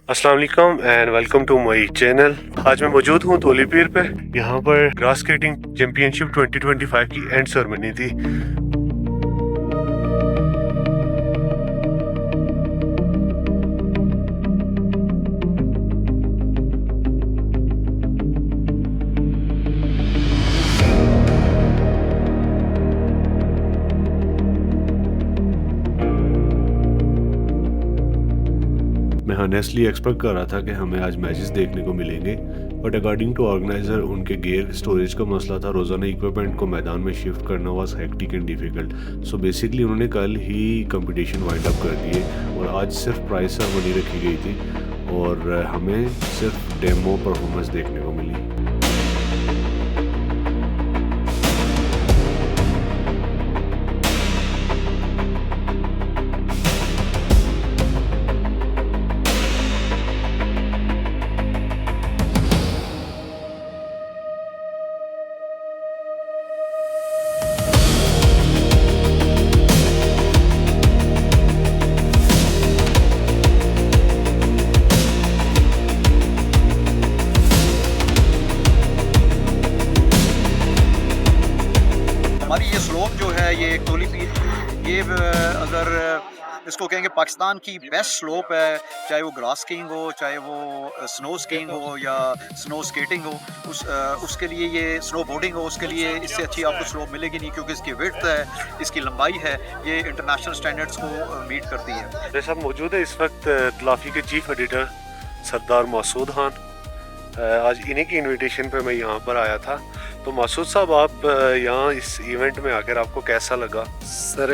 अस्सलाम वालेकुम and welcome to my channel. आज मैं मौजूद हूँ तोली पीर पे। यहाँ पर ग्रास स्केटिंग चैंपियनशिप 2025 की एंड सेरेमनी थी। मैं हॉनेस्टली एक्सपेक्ट कर रहा था कि हमें आज मैचेस देखने को मिलेंगे, बट अकॉर्डिंग टू ऑर्गेनाइजर उनके गेयर स्टोरेज का मसला था। रोज़ाना इक्विपमेंट को मैदान में शिफ्ट करना was hectic and difficult. So basically उन्होंने कल ही कंपटीशन वाइंड अप कर दिए और आज सिर्फ प्राइस सेरेमनी रखी गई थी और हमें सिर्फ डेमो परफॉर्मेंस देखने को मिली। हमारी ये स्लोप जो है ये एक तोली पीर ये अगर इसको कहेंगे पाकिस्तान की बेस्ट स्लोप है, चाहे वो ग्रास स्कीइंग हो, चाहे वो स्नो स्कीइंग हो या स्नो स्केटिंग हो, उसके लिए ये स्नो बोर्डिंग हो, उसके लिए इससे अच्छी आपको स्लोप मिलेगी नहीं, क्योंकि इसकी विड्थ है, इसकी लंबाई है, ये इंटरनेशनल स्टैंडर्ड्स को मीट करती है। मेरे साथ मौजूद है इस वक्त तलाफी के चीफ एडिटर सरदार मासूद खान। आज इन्हीं की इनविटेशन पे मैं यहाँ पर आया था। तो मासूद साहब, आप यहाँ इस इवेंट में आकर आपको कैसा लगा? सर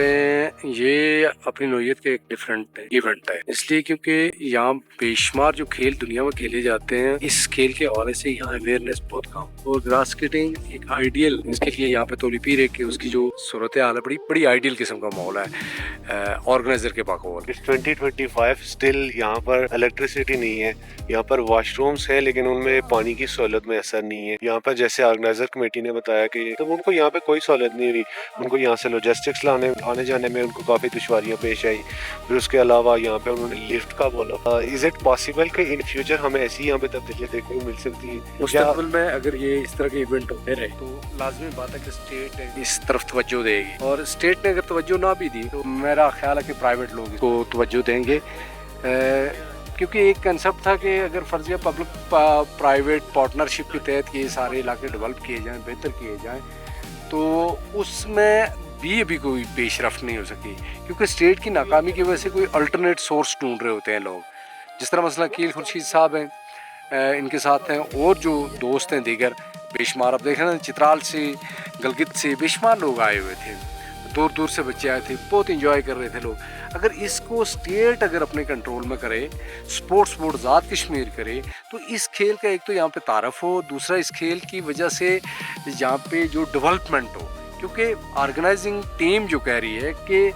ये अपनी नोयत के एक डिफरेंट इवेंट है, इसलिए क्योंकि यहाँ बेशुमार जो खेल दुनिया में खेले जाते हैं, इस खेल के हवाले से यहाँ अवेयरनेस बहुत कम। और ग्रास स्केटिंग एक आइडियल, इसके लिए यहाँ पे तोली पीर है उसकी जो सूरत हाल है बड़ी आइडियल किस्म का माहौल है ऑर्गेनाइजर के पाकौल। इस 2025 स्टिल यहाँ पर इलेक्ट्रिसिटी नहीं है, यहाँ पर वॉशरूम्स है लेकिन उनमें पानी की सहूलत में असर नहीं है। यहाँ पर जैसे ऑर्गेनाइजर कमेटी ने बताया कि तो उनको यहाँ पे कोई सहूलत नहीं हुई, उनको यहाँ से लॉजिस्टिक्स आने जाने में उनको काफ़ी दुश्वारियाँ पेश आई। फिर उसके अलावा यहाँ पे उन्होंने लिफ्ट का बोला। इज इट पॉसिबल कि इन फ्यूचर हमें ऐसी यहाँ पे तब्दीलियाँ देखने को मिल सकती है मुस्तकबिल में? अगर ये इस तरह के इवेंट होते रहे तो लाजमी बात है कि स्टेट इस तरफ तवज्जो देगी, और स्टेट ने अगर तवज्जो ना भी दी तो मेरा ख्याल है कि प्राइवेट लोग इसको तवज्जो देंगे, क्योंकि एक कंसेप्ट था कि अगर फर्जिया पब्लिक प्राइवेट पार्टनरशिप के तहत ये सारे इलाके डेवलप किए जाएं, बेहतर किए जाएं, तो उसमें भी अभी कोई पेशरफ्त नहीं हो सकी, क्योंकि स्टेट की नाकामी की वजह से कोई अल्टरनेट सोर्स ढूंढ रहे होते हैं लोग। जिस तरह मसला कील खुर्शीद साहब हैं, इनके साथ हैं और जो दोस्त हैं दीगर बेशुमार, अब देख रहे हैं चित्राल से, गलगित से बेशुमार लोग आए हुए थे, दूर दूर से बच्चे आए थे, बहुत इंजॉय कर रहे थे लोग। अगर इसको स्टेट अगर अपने कंट्रोल में करे, स्पोर्ट्स बोर्ड ज़ात कश्मीर करे, तो इस खेल का एक तो यहाँ पे तारफ़ हो, दूसरा इस खेल की वजह से यहाँ पे जो डेवलपमेंट हो, क्योंकि ऑर्गेनाइजिंग टीम जो कह रही है कि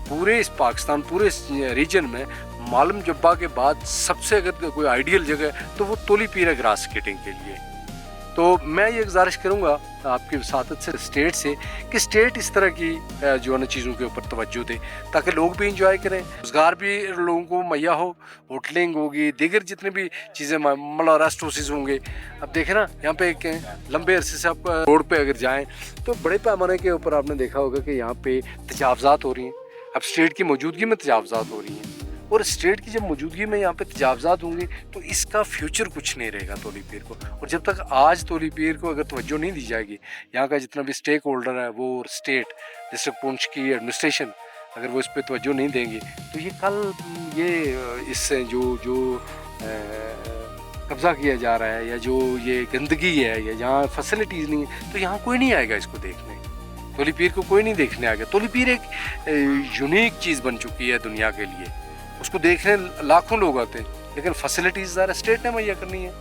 पूरे इस पाकिस्तान, पूरे इस रीजन में मालूम जब्बा के बाद सबसे अगर कोई आइडियल जगह तो वो तोली पीर है ग्रास स्केटिंग के लिए। तो मैं ये गुजारिश करूँगा आपकी वसातत से स्टेट से कि स्टेट इस तरह की जो है ना चीज़ों के ऊपर तवज्जो दे, ताकि लोग भी इंजॉय करें, रोज़गार भी लोगों को मुहैया हो, होटलिंग होगी, दीगर जितने भी चीज़ें मतलब रेस्ट हाउसेस होंगे। अब देखें ना, यहाँ पे एक लंबे अरसे से आप रोड पे अगर जाएँ तो बड़े पैमाने के ऊपर आपने देखा होगा कि यहाँ पे तजावज़ात हो रही हैं। अब स्टेट की मौजूदगी में तजावज़ात हो रही हैं, और स्टेट की जब मौजूदगी में यहाँ पे तजावज़ात होंगे तो इसका फ्यूचर कुछ नहीं रहेगा तोली पीर को। और जब तक आज तोली पीर को अगर तवज्जो नहीं दी जाएगी, यहाँ का जितना भी स्टेक होल्डर है वो स्टेट डिस्ट्रिक्ट पुंछ की एडमिनिस्ट्रेशन अगर वो इस पर तवज्जो नहीं देंगे, तो ये कल ये इससे जो कब्ज़ा किया जा रहा है या जो ये गंदगी है या जहाँ फैसिलिटीज़ नहीं है, तो यहाँ कोई नहीं आएगा इसको देखने। तोली पीर को कोई नहीं देखने आएगा। तोली पीर एक यूनिक चीज़ बन चुकी है दुनिया के लिए, उसको देखने लाखों लोग आते हैं, लेकिन फैसिलिटीज़ ज़रा स्टेट ने मुहैया करनी है।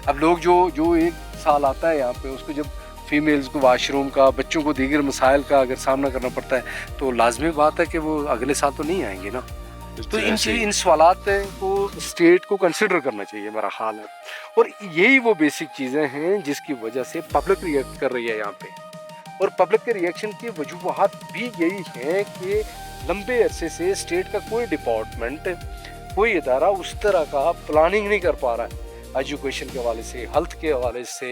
अब लोग जो एक साल आता है यहाँ पे, उसको जब फीमेल्स को वाशरूम का, बच्चों को दीगर मसाइल का अगर सामना करना पड़ता है, तो लाजमी बात है कि वो अगले साल तो नहीं आएंगे ना। तो इन सवालात को स्टेट को कंसिडर करना चाहिए, मेरा ख्याल है। और यही वो बेसिक चीज़ें हैं जिसकी वजह से पब्लिक रिएक्ट कर रही है यहाँ पे, और पब्लिक के रिएक्शन की वजूहत भी यही है कि लंबे अरसे से स्टेट का कोई डिपार्टमेंट, कोई इदारा उस तरह का प्लानिंग नहीं कर पा रहा है। एजुकेशन के हवाले से, हेल्थ के हवाले से,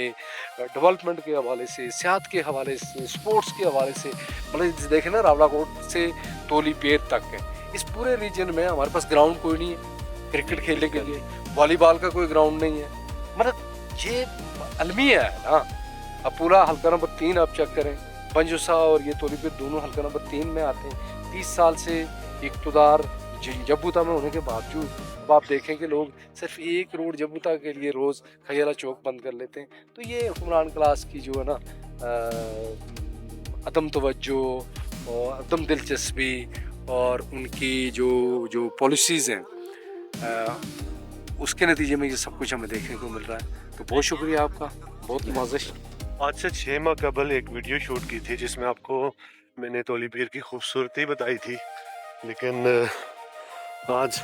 डेवलपमेंट के हवाले से, सेहत के हवाले से, स्पोर्ट्स के हवाले से। मतलब देखें ना, रावलाकोट से तोली पेर तक है, इस पूरे रीजन में हमारे पास ग्राउंड कोई नहीं है क्रिकेट खेलने के लिए, वॉलीबॉल का कोई ग्राउंड नहीं है। मतलब ये अलमिया है ना। अब पूरा हल्का नंबर 3 आप चेक करें, पंजुसा और ये तोली पेर दोनों हल्का नंबर 3 में आते हैं। 30 साल से इक़्तिदार जब्बूता में होने के बावजूद अब आप देखें कि लोग सिर्फ एक रोड जब्बूता के लिए रोज़ खैरा चौक बंद कर लेते हैं। तो ये हुक्मरान क्लास की जो है ना अदम तवज्जो और अदम दिलचस्पी और उनकी जो पॉलिसीज़ हैं, उसके नतीजे में ये सब कुछ हमें देखने को मिल रहा है। तो बहुत शुक्रिया आपका, बहुत नवाजिश। आज से 6 माह कबल एक वीडियो शूट की थी जिसमें आपको मैंने तोली पीर की खूबसूरती बताई थी, लेकिन आज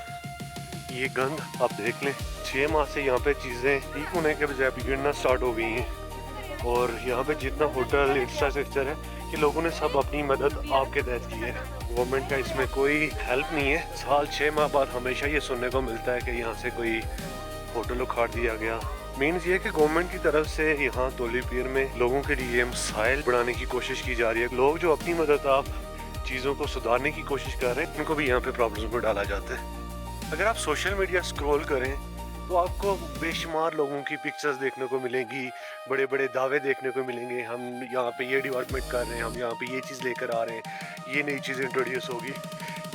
ये गंद आप देख लें। 6 माह से यहाँ पे चीज़ें ठीक होने के बजाय बिगड़ना स्टार्ट हो गई हैं और यहाँ पे जितना होटल इंफ्रास्ट्रक्चर है ये लोगों ने सब अपनी मदद आपके तहत की है। गवर्नमेंट का इसमें कोई हेल्प नहीं है। साल 6 माह बाद हमेशा ये सुनने को मिलता है कि यहाँ से कोई होटल उखाड़ दिया गया। मीन्स ये कि गवर्नमेंट की तरफ से यहाँ तोली पीर में लोगों के लिए मसाइल बढ़ाने की कोशिश की जा रही है। लोग जो अपनी मदद आप चीज़ों को सुधारने की कोशिश कर रहे हैं, उनको भी यहाँ पे प्रॉब्लम्स में डाला जाता है। अगर आप सोशल मीडिया स्क्रॉल करें तो आपको बेशुमार लोगों की पिक्चर्स देखने को मिलेंगी, बड़े बड़े दावे देखने को मिलेंगे, हम यहाँ पे ये डेवलपमेंट कर रहे हैं, हम यहाँ पे ये चीज़ लेकर आ रहे हैं, ये नई चीज़ इंट्रोड्यूस होगी।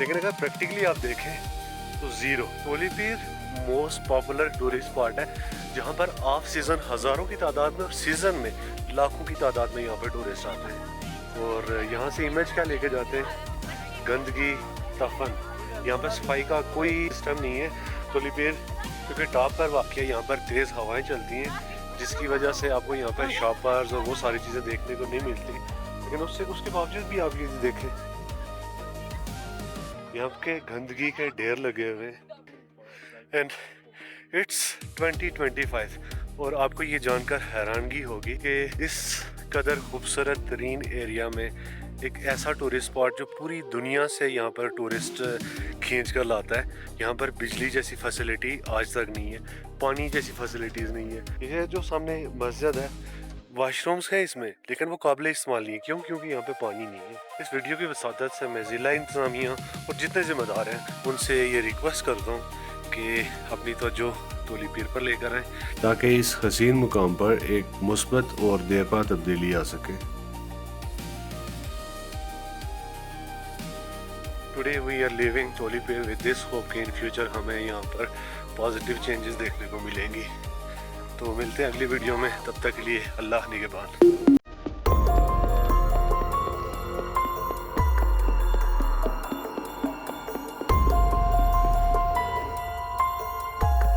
लेकिन अगर प्रैक्टिकली आप देखें तो ज़ीरो। तोली पीर मोस्ट पॉपुलर टूरिस्ट स्पॉट है जहाँ पर ऑफ सीज़न हज़ारों की तादाद में और सीज़न में लाखों की तादाद में यहाँ पर टूरिस्ट आते हैं। और यहाँ से इमेज क्या लेके जाते हैं? गंदगी, तफन। यहाँ पर सफाई का कोई सिस्टम नहीं है। तोली पीर क्योंकि टॉप पर वाक़ है, यहाँ पर तेज़ हवाएं चलती हैं जिसकी वजह से आपको यहाँ पर शॉपर्स और वो सारी चीज़ें देखने को नहीं मिलती। लेकिन उसके बावजूद भी आप ये देखें, यहाँ के गंदगी के ढेर लगे हुए हैं। एंड इट्स 2025 और आपको ये जानकर हैरानगी होगी कि इस कदर खूबसूरत तरीन एरिया में एक ऐसा टूरिस्ट स्पॉट जो पूरी दुनिया से यहाँ पर टूरिस्ट खींच कर लाता है, यहाँ पर बिजली जैसी फैसिलिटी आज तक नहीं है, पानी जैसी फैसिलिटीज़ नहीं है। ये जो सामने मस्जिद है, वाशरूम्स हैं इसमें, लेकिन वो काबिल इस्तेमाल नहीं है। क्यों? क्योंकि यहाँ पे पानी नहीं है। इस वीडियो की वसादत से मैं ज़िला इंतज़ामिया और जितने ज़िम्मेदार हैं उनसे ये रिक्वेस्ट करता हूँ कि अपनी तवज्जो तोली पीर पर लेकर आएँ ताकि इस हसीन मुकाम पर एक मुस्बत और देरपा तब्दीली आ सके। Today we are living Toli Pir with this hope कि इन फ्यूचर हमें यहाँ पर पॉजिटिव चेंजेस देखने को मिलेंगी। तो मिलते हैं अगली वीडियो में, तब तक के लिए अल्लाह निगहबान।